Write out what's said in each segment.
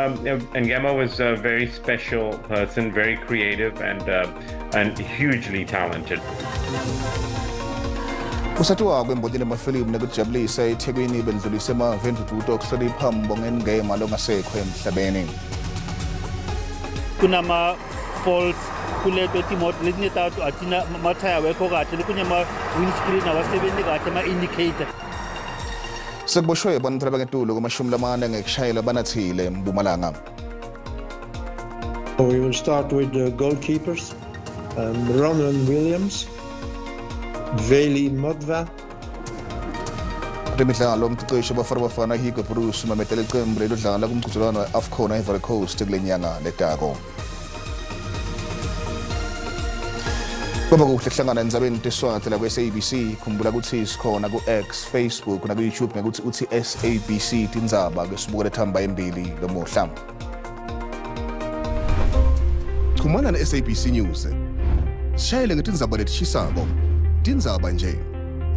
Ngema was a very special person, very creative and hugely talented. Kusathiwa kwembonile amafilimu nekujabulisa eThekwini bendlulise ama-22 okuhlonipha mbongengema longasekho emhlabeni. Kunama-faults kuleto timoto letinetatu atina mathaya wekho kahle kunyama-windscreen awasebenzi kahle ama-indicator. Sekuboshwe bonke abangentulo kuma-40 ngekushayela banathile eMpumalanga. We will start with the goalkeepers, Ronan Williams, Veli Modva. Imidlalo umqeqeshi Bafana Hiko Bruce umametele iqembu lelodlala kumqhudelwano we-AFCON e-Ivory Coast kule nyanga letako. Kuba kuhle hlangana endzabeni teSiswati la ku-SABC khumbula ukuthi sikhona ku-X, Facebook na ku-YouTube ngekuthi uthi SABC Tindzaba ke sibuka lethamba embili lomuhla. Chumana ne-SABC News. Sishayele ngetindzaba letishisako. Tindzaba nje.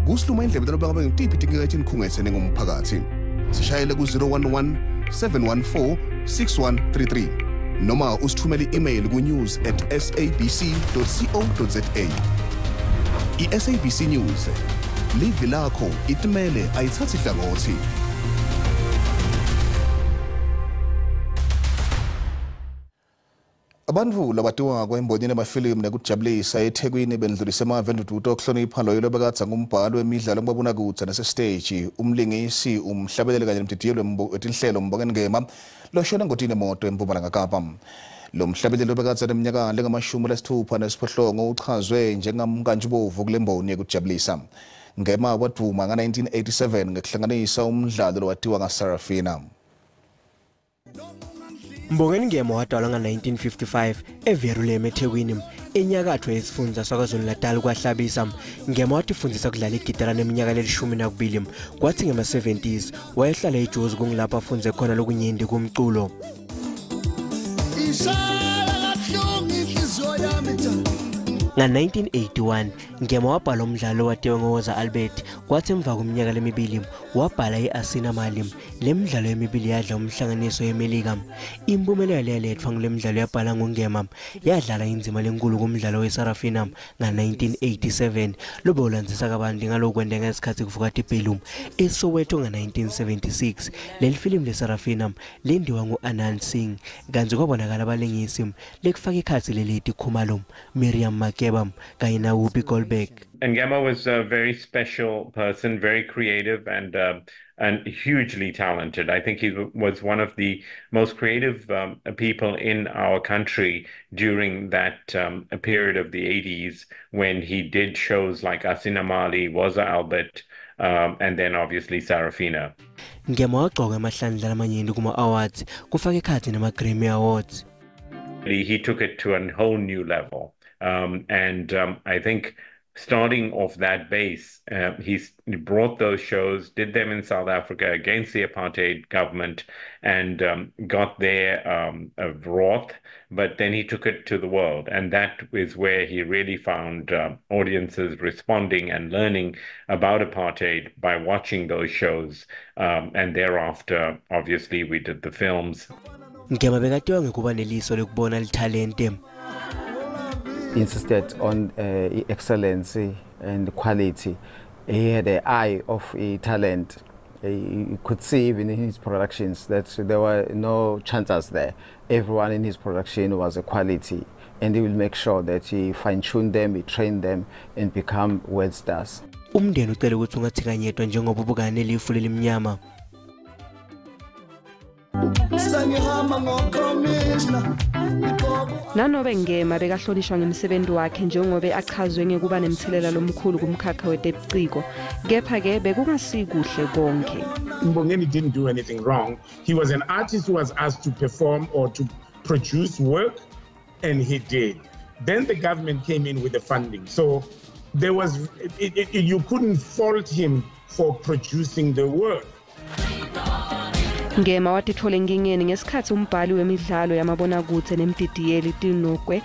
Kusiluma indlebe laba ngempiphi tingekethi nikhungetse ngomphakathi. Sishayele ku-011 714 6133 noma usithumele i-email ku-news@sabc.co.za. I-SABC News livi lakho itimele ayithathi hlangothi. Abantu labatiwa kwembonile amafilimu nekujabulisa eThekwini bendlulise ama-22 okuhlonipha loyo lobekadza ngumbhalo wemidlalo ngibabonakudze nasestage umlingisi umhlabeleli kanye nemdidiyelo wetinhlelo mbongengema loshona ngotini emoto eMpumalanga Kapa. Lo mhlabeleli lobekadza neminyaka lengama-68 uchazwe njengamkantshubovu kule mboni yekujabulisa. Ngema waduma nga-1987 ngekuhlanganisa umdlalo lowatiwa ngaSarafina. Mbongengema wadalwa nga-1955 eVeruleme eThekwini enyakatho yesifundza saKwaZulu-Natal kwahlabisa. Ngema watifundisa kudlala igitara neminyaka le-12 kwathi ngema-70s wayehlala eJozi kungilapho afunze khona lokunyenti kumculo. Nga-1981 Ngema wabhala umdlalo watiwa ngoWoza Albert kwathi emva kweminyaka lemibili wabhala i-Asina Malim. Le midlalo emibili yadla umhlanganiso yeMelika. Impumelelo yalethwa ngule midlalo yabhala nguNgema yadlala indima lenkulu kumdlalo weSarafina nga-1987 lobe ulandzisa kabanti ngalokwenda ngesikhathi kuvukati iBellum eSoweto nga-1976. Leli filimu leSarafina lendiwa ngu-Anand Singh kanti kwabonakala abalingisi lekufaka ikhathi leleti Khumalo, Miriam Makeba kanye naWhoopi Goldberg. Ngema was a very special person, very creative and hugely talented. I think he was one of the most creative people in our country during that period of the 80s when he did shows like Asina Mali, Woza Albert, and then obviously Sarafina. Ngema wagqoka amahlandla amanyenti kuma-awards kufaka ekhathi nama-Grammy Awards. He took it to a whole new level. I think starting off that base, he brought those shows, did them in South Africa against the apartheid government, and got their wrath, but then he took it to the world. And that is where he really found audiences responding and learning about apartheid by watching those shows. And thereafter, obviously, we did the films. Ngema bekatiwa ngekuba neliso lokubona litalente. Insisted on excellence and quality. He had an eye of talent. You could see even in his productions that there were no chances there. Everyone in his production was a quality, and he will make sure that he fine-tuned them, he trained them, and become world stars. Umndeni ucela ukuthi ungathikanyetwa njengoba ubukana nelifu lelimnyama. Nanobe Ngema bekahlonishwa ngemisebenzi wakhe njengoba achazwe ngekuba nemthelela lomkhulu kumkhakha wetebuciko, kepha-ke bekungasikuhle konke. Mbongeni didn't do anything wrong. He was an artist who was asked to perform or to produce work, and he did. Then the government came in with the funding. So there was, you couldn't fault him for producing the work. Ngema watithola enkingeni ngesikhathi umbhali wemidlalo yamabonakudze nemdidiyeli Tinokwe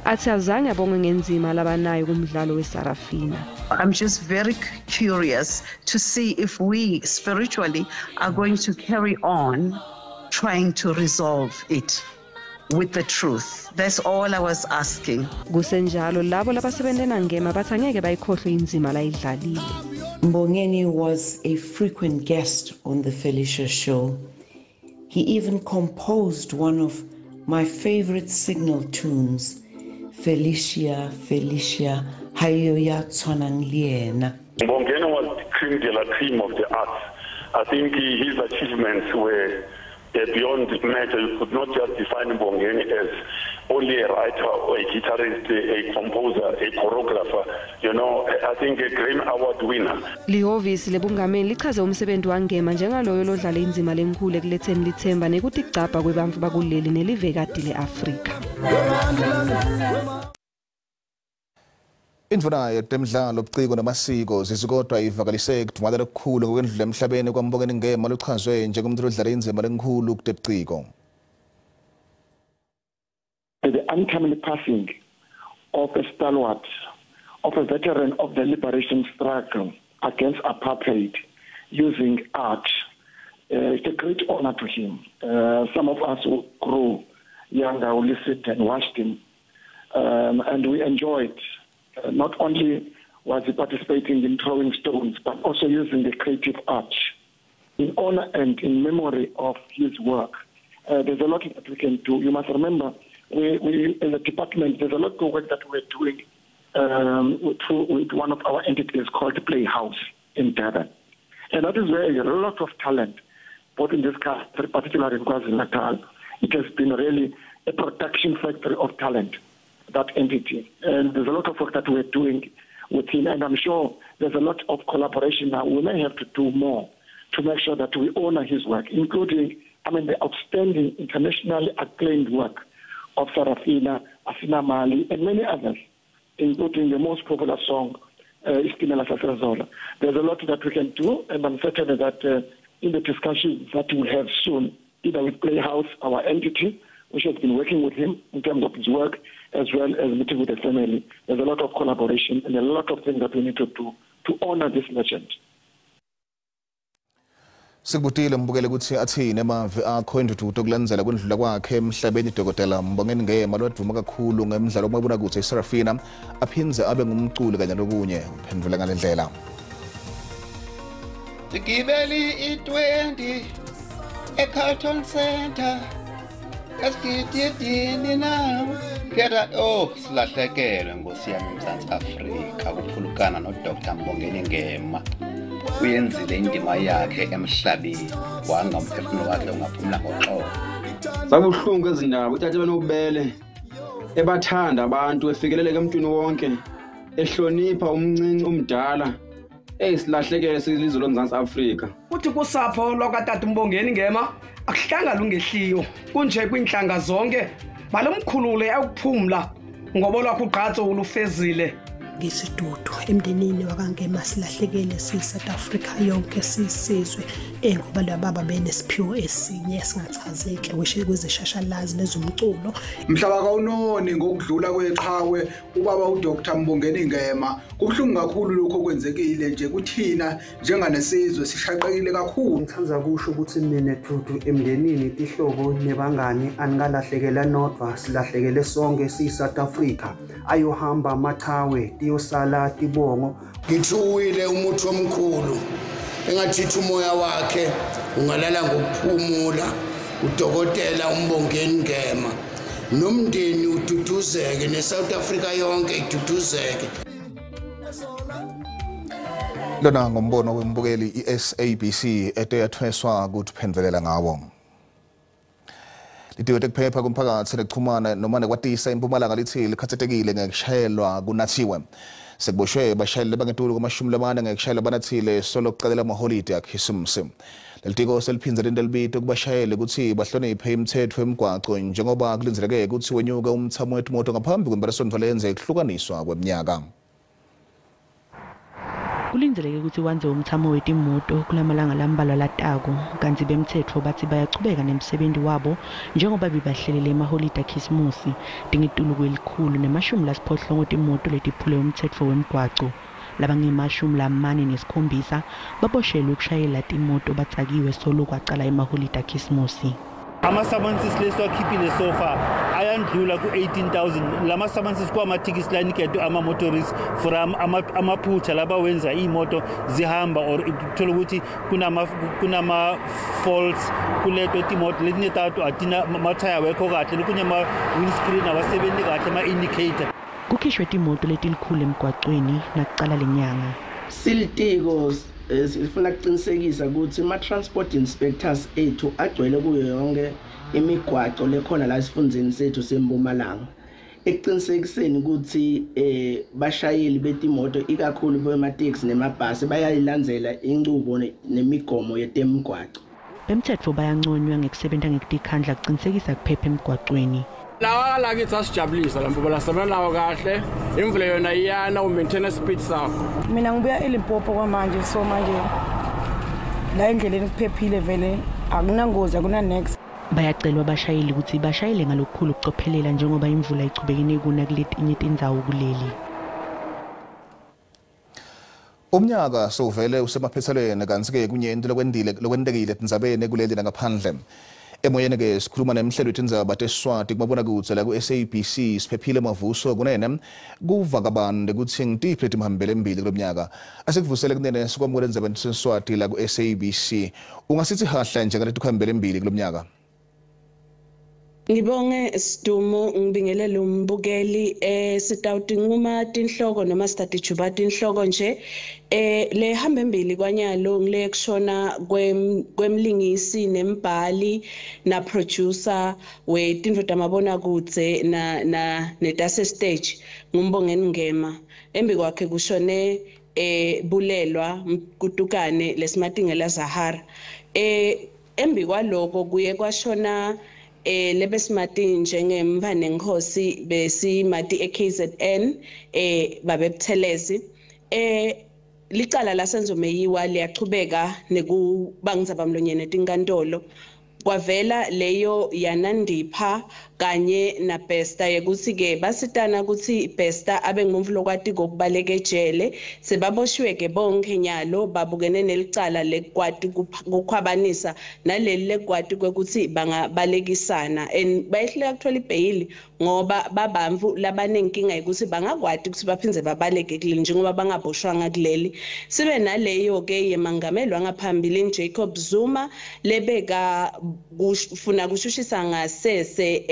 athi azange abonge ngenzima labanayo kumdlalo weSarafina. I'm just very curious to see if we spiritually are going to carry on trying to resolve it with the truth. That's all I was asking. Kusenjalo labo labasebenzela ngema bathi angeke bayikhohlwe inzima la idlalile. Mbongeni was a frequent guest on the Felicia show. He even composed one of my favorite signal tunes, Felicia, Felicia, hayo ya tswanang liena. Mbongeni was the cream de la cream of the arts. I think his achievements were beyond measure. You could not just define Mbongeni as only a writer or a guitarist, a composer, a choreographer. You know, I think a Grammy Award winner. Lihhovisi lebungameli lichaze umsebenzi wangema njengaloyo lodlala inzima lenkulu ekuletheni lithemba nekuthi igcabha kwebantfu bakuleli nelivekati le-Afrika. Indvuna yetemidlalo ubuciko namasiko zizikodwa ivakalise kudumalela okukhulu ngokwendlula emhlabeni kwaMbongeni Ngema luchazwe njengomntu odlala inzima lenkulu kutebuciko. The untimely passing of a stalwart, of a veteran of the liberation struggle against apartheid using art, it's a great honor to him. Some of us who grew younger, who listened and watched him, and we enjoyed. Not only was he participating in throwing stones, but also using the creative art in honor and in memory of his work. There's a lot that we can do. You must remember, we in the department, there's a lot of work that we're doing with one of our entities called Playhouse in Durban. And that is where a lot of talent, both in this country, particularly in KwaZulu-Natal, it has been really a production factory of talent, that entity. And there's a lot of work that we're doing with him, and I'm sure there's a lot of collaboration now. We may have to do more to make sure that we honor his work, including, the outstanding internationally acclaimed work of Sarafina, Asina Mali, and many others, including the most popular song, Istimela Sasazola. There's a lot that we can do, and I'm certain that in the discussions that we'll have soon, either with Playhouse, our entity, which has been working with him in terms of his work, as well as meeting with the family. There's a lot of collaboration and a lot of things that we need to do to honor this legend. Sikubutile Mbukele ukuthi athini emave akho endududo kulandzela kwendlula kwakhe emhlabeni Dr. Mbongeni Ngema loduma kakhulu ngemidlalo kumabonakudze iSarafina aphindze abe ngumculi kanye nokunye uphendvule ngalendlela. Sigibeli i20 eCarlton Center esigidini nawe phela silahlekele Nkosi yami eMzantsi Afrika ukuphulukana noDr. Mbongeni Ngema. Uyenzile indima yakhe emhlabeni wanga umphefumulo wakhe ungaphumula ngoxolo. Sakuhlungu ezindaba uthathe banobele ebathanda abantu efikeleleke emntwini wonke ehlonipha umncinci umdala silahlekele silizwe loMzantsi Afrika. Uthi kusapho lokatata Mbongeni Ngema akuhlanga lungehliyo kunje kwinhlanga zonke balomkhulule akuphumla ngoba lwakho ugqatso ulufezile. Ngisidudu emndenini wakaNgema silahlekele siSouth Africa yonke sisizwe ngoba lababa benesiphiwo esinye esingachazeki kwezeshashalazi lezomculo. Mhlaba kawunoni ngokudlula kweqhawe ubaba uDr. Mbongeni Ngema. Kubhlungu kakhulu lokho kwenzekile nje kuthina njenganesizwe sishaqekile kakhulu. Ngithanda kusho ukuthi mina Dudu emndenini ihlobo nebangani anikalahlekela nodwa silahlekele sonke siSouth Africa ayohamba amaqhawe yosala tibongo. Ngithuwile umuthi omkhulu engathitha umoya wakhe ungalala ngokuphumula uDokotela Mbongeni Ngema nomndeni ududuzeke neSouth Africa yonke iduduzeke. Lona ngombono wembukeli iSABC eteyathweswa ukuthi phendvelela ngawo. Litiwe tekuphepha kumphakathi nekuchumana noma nekwatisa impumalanga lithi likhathatekile ngekushayelwa kunathiwe. Sekuboshwe abashayeli abangetulu ku-40 ngekushayela banathile solo kuqalela amaholide akhisimusi. Lelitiko seliphindze lindelibito kubashayeli ukuthi bahloniphe imithetho emigwaqo njengoba kulindeleke ukuthi wenyuka umthamo wetumoto ngaphambi kwempelasonto lenze kuhlukaniswa kweminyaka. Kulindeleke ukuthi wanze umthamo wetimoto kulamalanga lambalwa latako kanti bemthetho bathi bayachubeka nemsebenzi wabo njengoba bibahlelele emaholide akhisimusi dingituluko elikhulu ne-80 timoto letiphule umthetho wemigwaqo. Labangema-47 baboshelwe ukushayela timoto batsakiwe solo kwaqala emaholide akhisimusi. Ama-summonses lesiwakhiphile so far ayandlula ku-18,000 lama-summonses kuwamathikisi laniketwe ama-motorists for amaphutha laba wenza iy'moto zihamba or uthola ukuthi kunama-faults kuleto timoto letinetatu atina mathaya wekho kahle kunye ama-windscreen awasebenzi kahle ama-indicator. Kukhishwe timoto letilikhulu emgwaqweni nakucala lenyanga. Silitiko sifuna ukuqinisekisa ukuthi ama-transport inspectors ethu agcwele kuyo yonke imigwaqo lekhona la esifundeni sethu seMpumalanga. Ekuqinisekiseni ukuthi bashayeli betimoto ikakhulu bemateksi nemabhasi bayayilandzela inqubo nemigomo yetemgwaqo. Bemthetho bayanconywa ngekusebenza ngekudikhandla kuqinisekisa kuphepha emgwaqweni. Lawa la kithi asijabulisa lampo balasebenzana nawo kahle imvula yona iyana umaintain speed sakho. Mina ngibuya eLimpopo kwamanje so manje la endleleni kuphephile vele akunangozi akuna next. Bayacelwa abashayeli ukuthi bashayele ngalokukhulu ukucophelela njengoba imvula ichubekene kuna kuletinye tindzawo kuleli. Umnyaka sovele usemaphethelweni kanti-ke kunyenti lokwentekile etindzabeni kuleli nangaphandle. Emoyeni-ke sikhuluma nemhlelo Tindzaba teSiswati kumabonakudze la ku-SABC siphephile mavuso kunene kuvakabani ukuthi ngitiphi letimhambele embili kulo mnyaka. Asikuvusele kunene sikwamukela endzabeni teSiswati la ku-SABC. Ungasithi hahla njengaletikhambele embili kulo mnyaka. Ngibonge Sidumo ngibingelele umbukeli sitawutinquma tinhloko noma sitatijuba tinhloko nje le hamba embili kwanyalo ngile kushona kwemlingisi nembhali na producer wetindvo tamabonakudze na netase stage ngumbongeni ngema embi kwakhe kushone bulelwa kutukane lesimatingela Zahara embi kwaloko kuye kwashona lebesimati njengemvane Nkosi besimati eKZN babebuthelezi licala lasenzo meyiwa liyachubeka nekubangizaba mlonyene tinkantolo kwavela leyo yanandipha kanye na Besta yekuthi ke basitana ukuthi Besta abe ngumuntu lokwati kokubaleka ejele sebaboshiwe ke bonke nyalo babukene nelicala lekwati kukhwabanisa naleli lekwati kwekuthi bangabalekisana and bayihleka kuthola ibail ngoba babamvu labanenkinga ukuthi bangakwati ukuthi baphindze babaleke kuleli njengoba bangaboshwanga kuleli sibe naleyo ke yemangamelwa ngaphambili Jacob Zuma lebeka kufuna kushushisa ngasese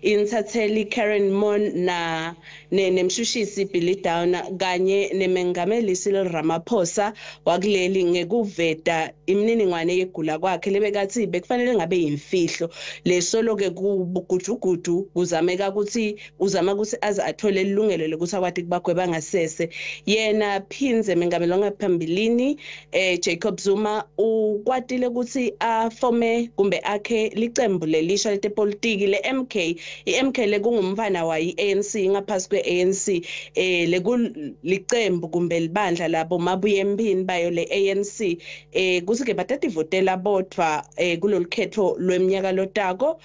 intatheli Karen Mon na nemshushisi Billy Down kanye nemengameli Cyril Ramaphosa wakuleli ngekuveta imininingwane yegula kwakhe lebekathi bekufanele ngabe imfihlo lesolo ke kubugujugudu kuzameka ukuthi uzama ukuthi aze athole ilungelo lokuthi akwati kubagweba ngasese yena phinze mengameli ngaphambilini Jacob Zuma ukwatile ukuthi afome kumbe akhe licembu lelisha letepolitiki le-MK i-MK lekungumfana wayi ANC ngaphasi kwe-ANC lekulicembu kumbe libandla labo mabuye empini bayo le-ANC kuthi ke batativotela bodwa kulolu khetho lweminyaka lotako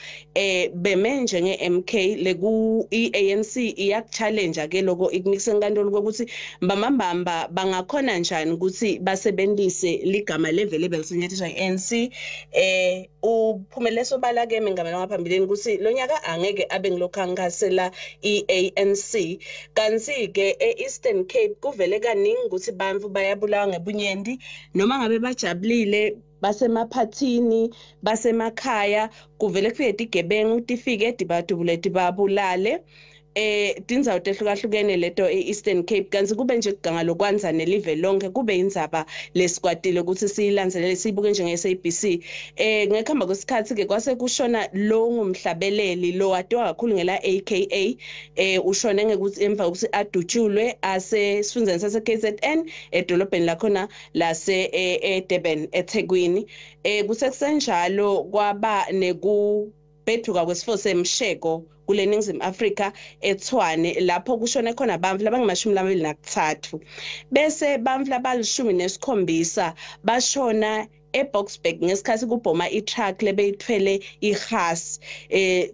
beme njenge-MK leku i-ANC iyakuchallenge ke lokho ikunikise enkantolo ukuthi mbambamba bangakhona njani ukuthi basebenzise ligama levele belisinyathishwa i-ANC uphumelele sobala ke mengameli ngaphambili ukuthi lonyaka angeke abe ngilokhankasela iANC kanti ke eEastern Cape kuvele kaningi ukuthi bantfu bayabulawa ngebunyendi noma ngabe bajabulile basemaphathini basemakhaya kuvele kufike igebengu tifike dibadubuleti babulale tindzawo tehlukahlukene leto eEastern Cape kanti kube nje kuganga lokwanza nelive lonke kube indzaba lesikwatile ukuthi siyilandzelele siyibuke njenge-SABC ngekhamba kwesikhathi ke kwase kushona lo ngumhlabeleli lo watiwa kakhulu ngela AKA ushone ngekuthi emva ukuthi adutshulwe asesifundeni sase-KZN edolobheni lakhona lase eDurban eThekwini kusekusenjalo kwaba nekubheduka kwesifo semsheko kule Ningizimu Afrika eTshwane lapho kushone khona abantu labangamashumi 23 bese abantu labalishumi nesikhombisa bashona eBoksburg ngesikhathi kubhoma itruck lebeyithwele ihasi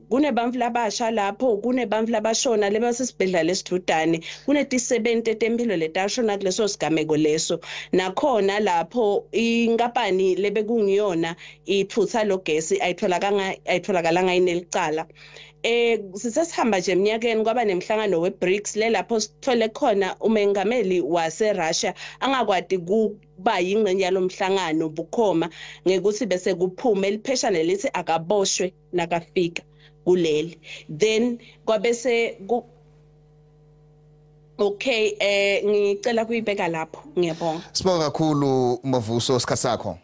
kunebamvu labasha lapho kunebamvu labashona lebasesibhedlela lesidudane kunetisebente tempilo letashona kuleso sigameko leso nakhona lapho inkampani lebekungiyona iphutha logesi ayitholakalanga inelicala sisesihamba nje eminyakeni kwaba nemhlangano weBRICS lapho sithole khona umengameli waseRussia angakwadi kuba yingxenye yalomhlangano bukhoma ngekuthi bese kuphume elipheshana lithi akaboshwe nakafika kuleli then kwabese okay ngicela kuyibeka lapho ngiyabonga Sibonga kakhulu Mavuso sikhatsakho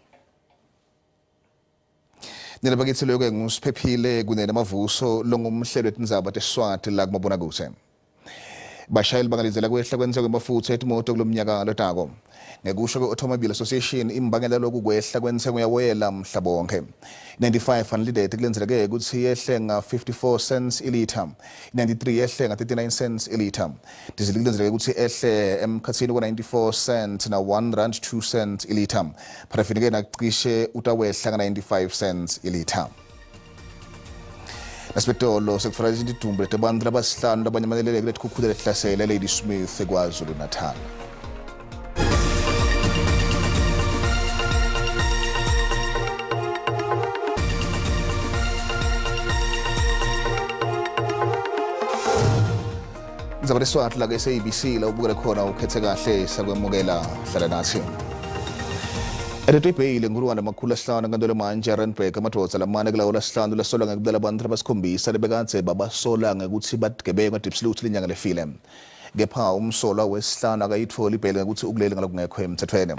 Nina bakithi loke ngusiphephile kunene Mavuso longumhlelo wetindzaba teSiswati la kumabonakude Bashayeli bangalizela kwehla kwenzeka kwemafutha etimoto kulomnyaka lotako Ngekusho kwe-Automobile Association imbangela lokukwehla kwentengo yawela mhlabonke 95 unleaded kulenzeleke ukuthi yehle nga 54 cents ilitha 93 yehle nga 39 cents ilitha diesel kulenzeleke ukuthi ehle emkhathini kwa 94 cents na 1 rand 2 cents ilitha paraffin ke nacishe utawehla nga 95 cents ilitha Nasibetolo sekufana idumbu lebantu labasihlanu labanyamaleleke letikhukhula lehlasela Lady Smith eKwaZulu Natal Ndzaba teSiswati la SABC la ubukela khona ukhethe kahle sakwemukela hlala nathi Edetibhile ngurwana makhulu asihlanu ngandole manje Randburg amadodza lamane kulawo lasihlanu lasola ngekubela abantu abasikhombisa lebekadze babasola ngekuthi bagebenge eDipsloot linyanga lefile kepha umsolwa wesihlanu akayithola ibhele ngekuthi ukulele ngalokungekho emthethweni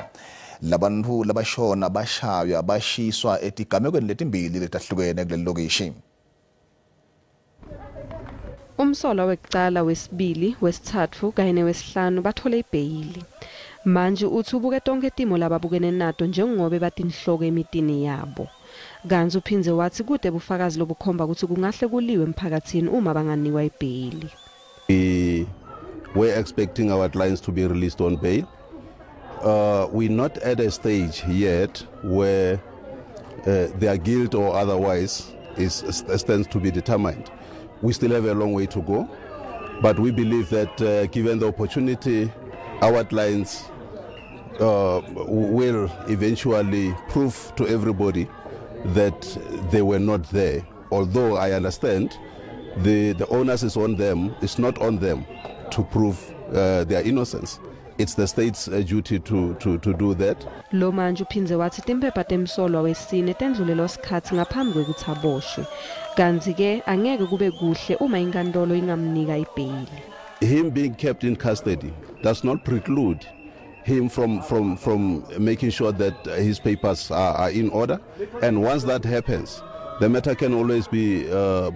labantu labashona bashaywa bashiswa etigamekweni letimbili letahlukene kuleli lokishi Umsolwa wekucala wesibili wesithathu kanye newesihlanu bathole ibheyili manje uthi ubuke tonke timo lababukene nato njengobe batinhloko emitini yabo kanzi uphinze wathi kude bufakazi lobukhomba ukuthi kungahle kuliwe emphakathini uma banganiwa ibheyili We're expecting our clients to be released on bail we're not at a stage yet where their guilt or otherwise stands to be determined We still have a long way to go, but we believe that given the opportunity, our clients will eventually prove to everybody that they were not there. Although I understand the onus is on them, it's not on them to prove their innocence. It's the state's duty to do that. Lo manje uphinze wathi timphepha temsolwa wesine tendlulelo sikhathi ngaphambi kwekuthi aboshwe. Kanzi ke angeke kube kuhle uma inkantolo ingamnika ibheyili. Him being kept in custody does not preclude him from making sure that his papers are in order, and once that happens, the matter can always be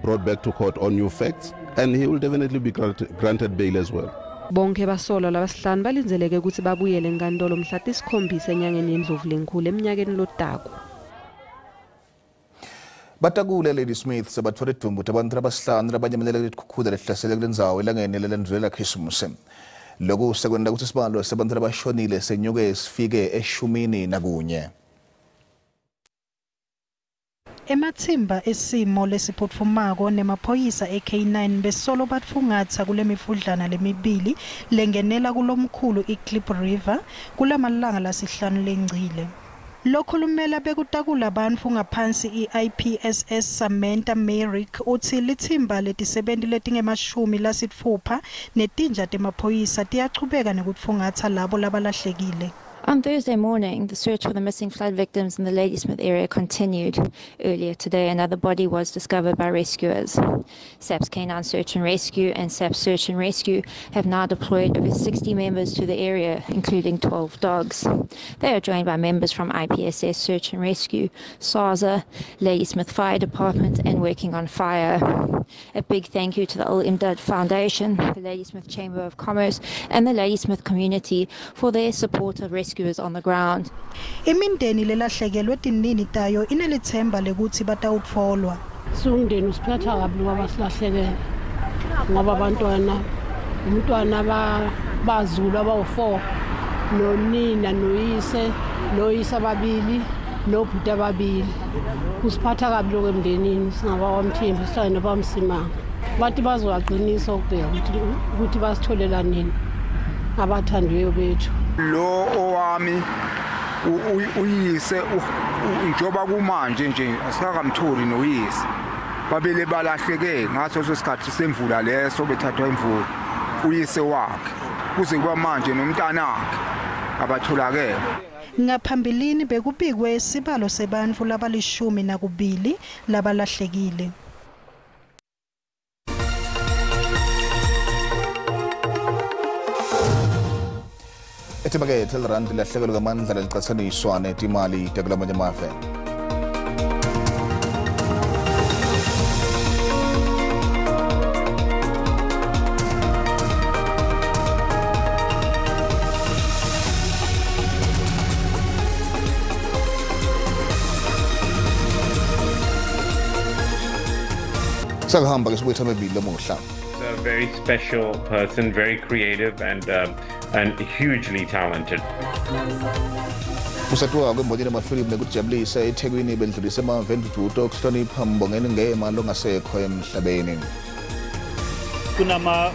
brought back to court on new facts, and he will definitely be granted bail as well. Bonke basolwa labasihlanu balinzeleke ukuthi babuyele enkantolo mhla tisikhombisa enyangeni yendlovu lenkulu eminyakeni lotako. Batakule Lady Smith sabathwele idumbu abantu abasihlanu labanyamaleleke letikhukhula lehlasele kulendzawo elangeni lelendvulela Christmas. Lokhu sekwenda ukuthi isibalo sabantu abashonile senyuke sifike e-11. Emathimba esimo lesiphotfumako nemaphoyisa eK9 besolo batfungatsa kule mifudlana lemibili lengenela kulomkhulu iClip River kulamalanga lasihlanu lengcile. Lokhulumela bekutakula bantfu ngaphansi iIPSS Samantha Merrick uthi lithimba letisebenzi letingemashumi lasitfupha netinja temaphoyisa tiyachubeka nekutfungatsa labo labalahlekile. On Thursday morning, the search for the missing flood victims in the Ladysmith area continued. Earlier today, another body was discovered by rescuers. SABC Canine Search and Rescue and SABC Search and Rescue have now deployed over 60 members to the area, including 12 dogs. They are joined by members from IPSS Search and Rescue, SARSA, Ladysmith Fire Department, and Working on Fire. A big thank you to the Al Imdad Foundation, the Ladysmith Chamber of Commerce, and the Ladysmith community for their support of rescue on the ground. Imindeni lelahlekelwe tinini tayo inelithemba lekuthi batawutfolwa. Sungdeni usiphatha kabi ngoba silahlekele. Ngoba abantwana umntwana bazulu abawu4 nonina noyise ababili nobhuti ababili kusiphatha kabi lokho emndenini singabawamthembi sihlale nabamsimanga bathi bazowaqinisa ukubheka ukuthi basitholela nini abathandiweyo bethu lo owami uyise njoba kumanje nje asikakamtholi noyise babele balahleke ngaso sesikhathi semvula leso bethathwa imvula uyise wakhe kuze kuba manje nomntanakhe abatholakele. Ngaphambilini bekubikwe isibalo sebantu labalishumi labalahlekile. Etibake telerandi lahlekelo ngamandla licathaniswa netimali takulamanye amave. He's a very special person, very creative and hugely talented. Kusatwa kwembonile amafilimu nekujabulisa eThekwini bendlulise ama-22 okuhlonipha Mbongeni Ngema longasekho emhlabeni. Kunama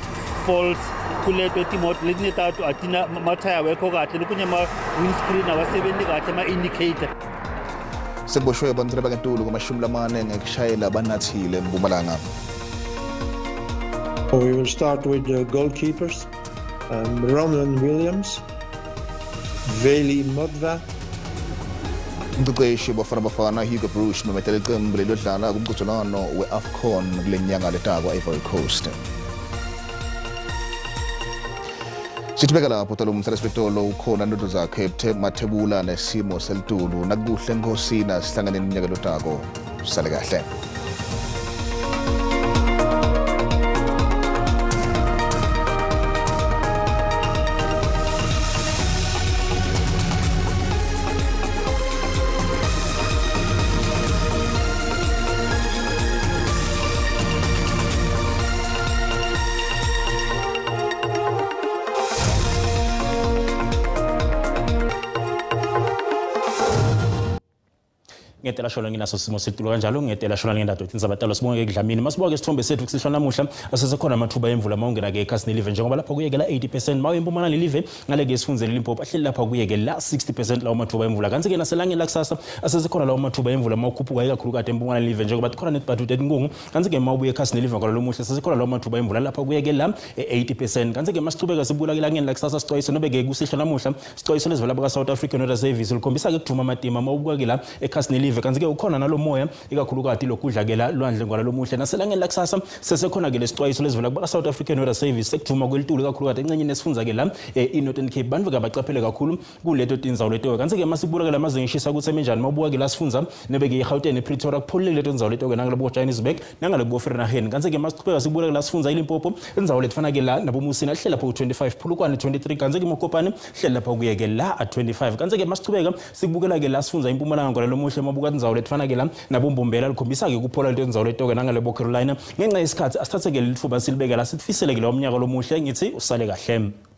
faults kuleto timoto letinetatu atina mathaya wekho kahle kunyama windscreen awasebenzi kahle ama-indicator. Sekuboshwe abantu abangentulu kuma-40 ngekushayela banathile eMpumalanga. We will start with the goalkeepers. Ronan Williams, Veli Modva. Umqeqeshi Bafana Hugo Bruce memetele iqembu lelodlala kumqhudelwano we-AFCON kule nyanga letako Ivory Coast. Sithibeka lapho tolo umthethesibetolo ukhona ndodo zakhe mathebula nesimo selitulu nakuhle enkosini sihlangane neminyaka lotako sale kahle. Ngentela sholo nginaso simo setulu kanjalo ngentela sholo ngendado Tindzaba talo sibonke kudlamini masibonke isithombe sethu kusishwa namuhla asesekhona amathuba emvula mawungena ke ekhasini live njengoba lapha kuyekela 80% mawe eMpumalanga live ngale ke isifundzeni Limpopo ahleli lapha kuyekela 60% lawo mathuba emvula kanti ke naselangeni lakusasa asesekhona lawo mathuba emvula mawukhuphuka ikakhulu kade eMpumalanga live njengoba khona netibhadu etinkungu kanti ke mawubuye ekhasini live ngalo lomuhla asesekhona lawo mathuba emvula lapha kuyekela 80% kanti ke masichubeka sibula ke langeni lakusasa sixwayiso nobe ke kusishwa namuhla sixwayiso lesivela baka South African Weather Service likhombisa ke kuduma amatima mawubuka ke la ekhasini live kanti ke ukhona nalo moya ikakhulu kade lokudlakela lwandle ngwala lomuhle naselangeni lakusasa sesekhona ke lesixwayiso lesivela kuba South African Weather Service sekujuma kwelitulu kakhulu kade encenyeni nesifundza ke la eNorthern Cape bantu ke baqaphele kakhulu kuleto tindzawo leto kanti ke masibula ke lamazinga ngishisa ukuthi emenjani mabuka ke la sifundza nebe ke eGauteng ePretoria kupholile leto tindzawo leto ke nangalo Johannesburg nangalo Vereeniging kanti ke masiqhubeka sibula ke la sifundza eLimpopo indzawo letfana ke la nabomusini ahlela lapha ku25 phulukwane 23 kanti ke Mokopane hlela lapha kuye ke la at25 kanti ke masiqhubeka sikubukela ke la sifundza eMpumalanga ngalo lomuhle mabuka indzawo letfana ke la nabombombela likhombisa ke kuphola leto indzawo leto ke nangale Carolina ngenxa yesikhathi asithathe ke lithuba silibeke la sitfisele ke lo mnyaka lomuhle ngithi usale kahle.